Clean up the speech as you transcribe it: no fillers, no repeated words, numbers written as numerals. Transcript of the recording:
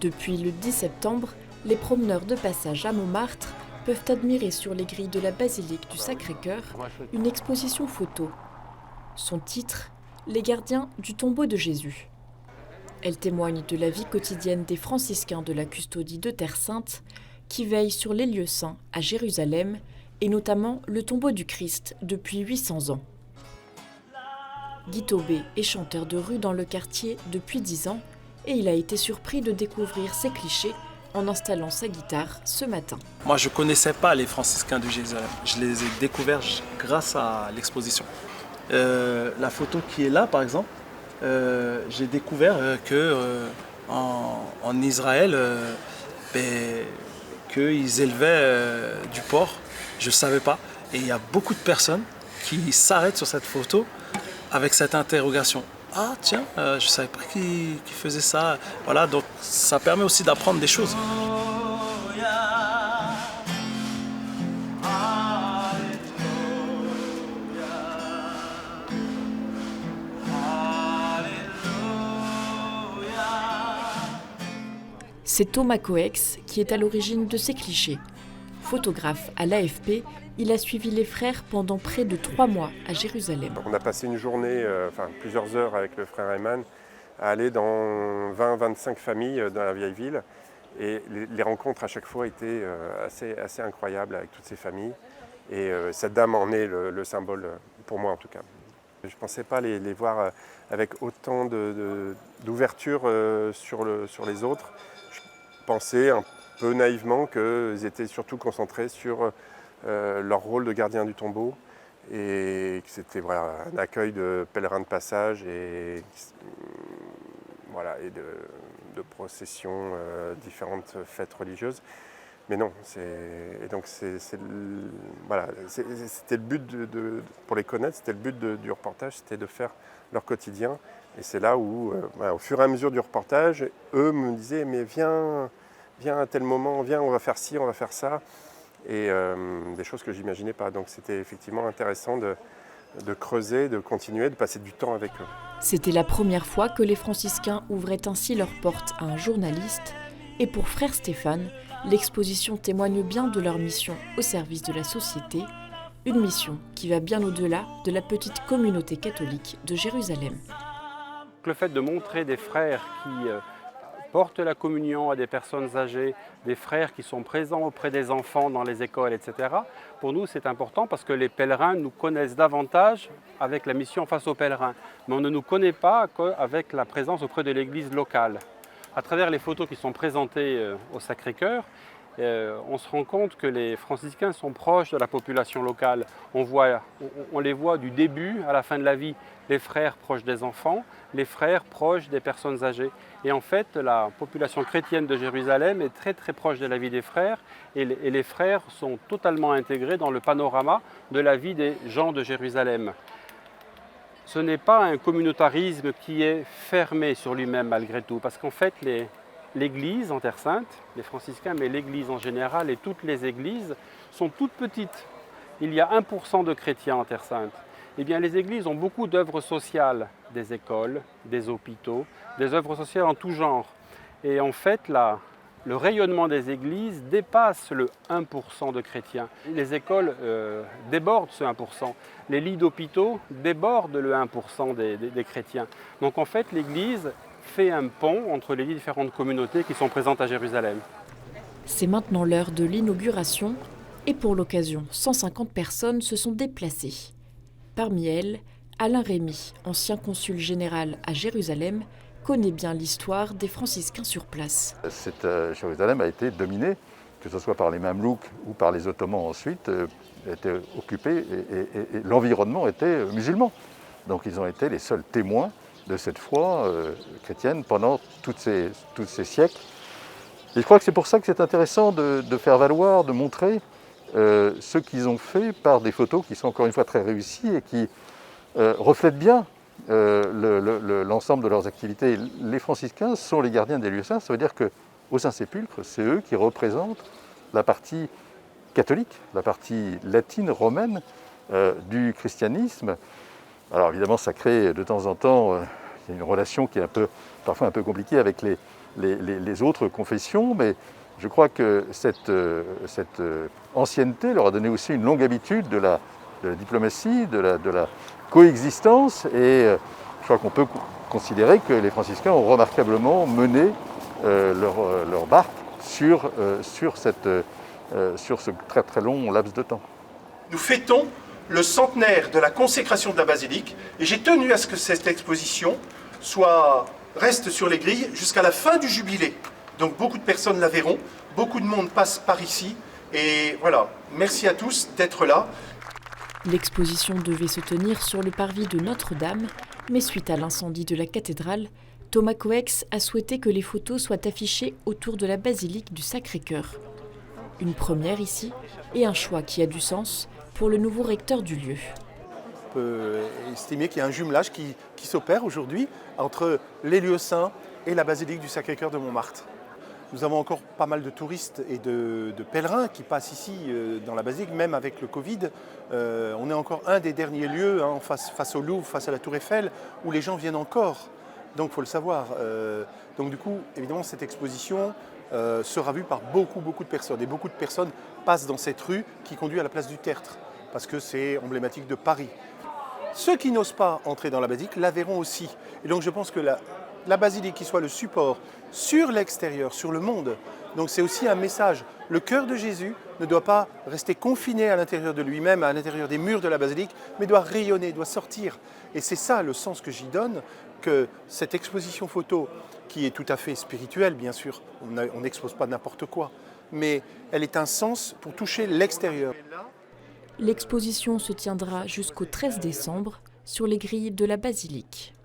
Depuis le 10 septembre, les promeneurs de passage à Montmartre peuvent admirer sur les grilles de la basilique du Sacré-Cœur une exposition photo. Son titre, Les gardiens du tombeau de Jésus. Elle témoigne de la vie quotidienne des franciscains de la custodie de Terre Sainte qui veillent sur les lieux saints à Jérusalem et notamment le tombeau du Christ depuis 800 ans. Guy Taubé est chanteur de rue dans le quartier depuis 10 ans et il a été surpris de découvrir ces clichés en installant sa guitare ce matin. Moi, je ne connaissais pas les franciscains de Jérusalem. Je les ai découverts grâce à l'exposition. La photo qui est là, par exemple, j'ai découvert qu'en Israël, qu'ils élevaient du porc. Je ne savais pas. Et il y a beaucoup de personnes qui s'arrêtent sur cette photo avec cette interrogation. Ah tiens, je ne savais pas qu'ils faisaient ça. Voilà, donc ça permet aussi d'apprendre des choses. C'est Thomas Coex qui est à l'origine de ces clichés. Photographe à l'AFP, il a suivi les frères pendant près de 3 mois à Jérusalem. On a passé une journée, plusieurs heures avec le frère Ayman, à aller dans 20-25 familles dans la vieille ville. Et les rencontres à chaque fois étaient assez incroyables avec toutes ces familles. Et cette dame en est le symbole, pour moi en tout cas. Je ne pensais pas les voir avec autant d'ouverture sur les autres. Je pensais un peu naïvement qu'ils étaient surtout concentrés sur leur rôle de gardien du tombeau et que c'était un accueil de pèlerins de passage et de processions, différentes fêtes religieuses. Mais non, c'était le but pour les connaître, c'était le but du reportage, c'était de faire leur quotidien. Et c'est là où, au fur et à mesure du reportage, eux me disaient « mais viens à tel moment, viens, on va faire ci, on va faire ça ». Et des choses que je n'imaginais pas. Donc c'était effectivement intéressant de creuser, de continuer, de passer du temps avec eux. C'était la première fois que les franciscains ouvraient ainsi leurs portes à un journaliste. Et pour frère Stéphane, l'exposition témoigne bien de leur mission au service de la société, une mission qui va bien au-delà de la petite communauté catholique de Jérusalem. Le fait de montrer des frères qui portent la communion à des personnes âgées, des frères qui sont présents auprès des enfants dans les écoles, etc. Pour nous, c'est important parce que les pèlerins nous connaissent davantage avec la mission face aux pèlerins. Mais on ne nous connaît pas qu'avec la présence auprès de l'église locale. À travers les photos qui sont présentées au Sacré-Cœur, on se rend compte que les franciscains sont proches de la population locale. On les voit du début à la fin de la vie, les frères proches des enfants, les frères proches des personnes âgées. Et en fait, la population chrétienne de Jérusalem est très très proche de la vie des frères et les frères sont totalement intégrés dans le panorama de la vie des gens de Jérusalem. Ce n'est pas un communautarisme qui est fermé sur lui-même malgré tout, parce qu'en fait, l'Église en Terre Sainte, les franciscains, mais l'Église en général et toutes les églises sont toutes petites. Il y a 1% de chrétiens en Terre Sainte. Eh bien, les églises ont beaucoup d'œuvres sociales, des écoles, des hôpitaux, des œuvres sociales en tout genre. Et en fait, le rayonnement des églises dépasse le 1% de chrétiens. Les écoles débordent ce 1%. Les lits d'hôpitaux débordent le 1% des chrétiens. Donc en fait, l'Église fait un pont entre les différentes communautés qui sont présentes à Jérusalem. C'est maintenant l'heure de l'inauguration et pour l'occasion, 150 personnes se sont déplacées. Parmi elles, Alain Rémy, ancien consul général à Jérusalem, connaît bien l'histoire des franciscains sur place. Jérusalem a été dominée, que ce soit par les Mamelouks ou par les Ottomans ensuite, était occupée et l'environnement était musulman. Donc ils ont été les seuls témoins de cette foi chrétienne pendant tous ces siècles. Et je crois que c'est pour ça que c'est intéressant de faire valoir, de montrer ce qu'ils ont fait par des photos qui sont encore une fois très réussies et qui reflètent bien l'ensemble de leurs activités. Les franciscains sont les gardiens des lieux saints, ça veut dire qu'au Saint-Sépulcre, c'est eux qui représentent la partie catholique, la partie latine, romaine du christianisme. Alors évidemment, ça crée de temps en temps une relation qui est parfois un peu compliquée avec les autres confessions, mais je crois que cette ancienneté leur a donné aussi une longue habitude de la diplomatie, de la coexistence, et je crois qu'on peut considérer que les franciscains ont remarquablement mené leur barque sur ce très très long laps de temps. Nous fêtons le centenaire de la consécration de la basilique et j'ai tenu à ce que cette exposition reste sur les grilles jusqu'à la fin du jubilé. Donc beaucoup de personnes la verront, beaucoup de monde passe par ici et voilà, merci à tous d'être là. L'exposition devait se tenir sur le parvis de Notre-Dame, mais suite à l'incendie de la cathédrale, Thomas Coex a souhaité que les photos soient affichées autour de la basilique du Sacré-Cœur. Une première ici et un choix qui a du sens pour le nouveau recteur du lieu. On peut estimer qu'il y a un jumelage qui s'opère aujourd'hui entre les lieux saints et la basilique du Sacré-Cœur de Montmartre. Nous avons encore pas mal de touristes et de pèlerins qui passent ici dans la basilique, même avec le Covid. On est encore un des derniers lieux, face au Louvre, face à la Tour Eiffel, où les gens viennent encore. Donc il faut le savoir. Donc du coup, évidemment, cette exposition sera vue par beaucoup de personnes. Et beaucoup de personnes passent dans cette rue qui conduit à la place du Tertre, parce que c'est emblématique de Paris. Ceux qui n'osent pas entrer dans la basilique la verront aussi. Et donc je pense que la basilique qui soit le support sur l'extérieur, sur le monde, donc c'est aussi un message. Le cœur de Jésus ne doit pas rester confiné à l'intérieur de lui-même, à l'intérieur des murs de la basilique, mais doit rayonner, doit sortir. Et c'est ça le sens que j'y donne, que cette exposition photo, qui est tout à fait spirituelle bien sûr, on n'expose pas n'importe quoi, mais elle est un sens pour toucher l'extérieur. L'exposition se tiendra jusqu'au 13 décembre sur les grilles de la basilique.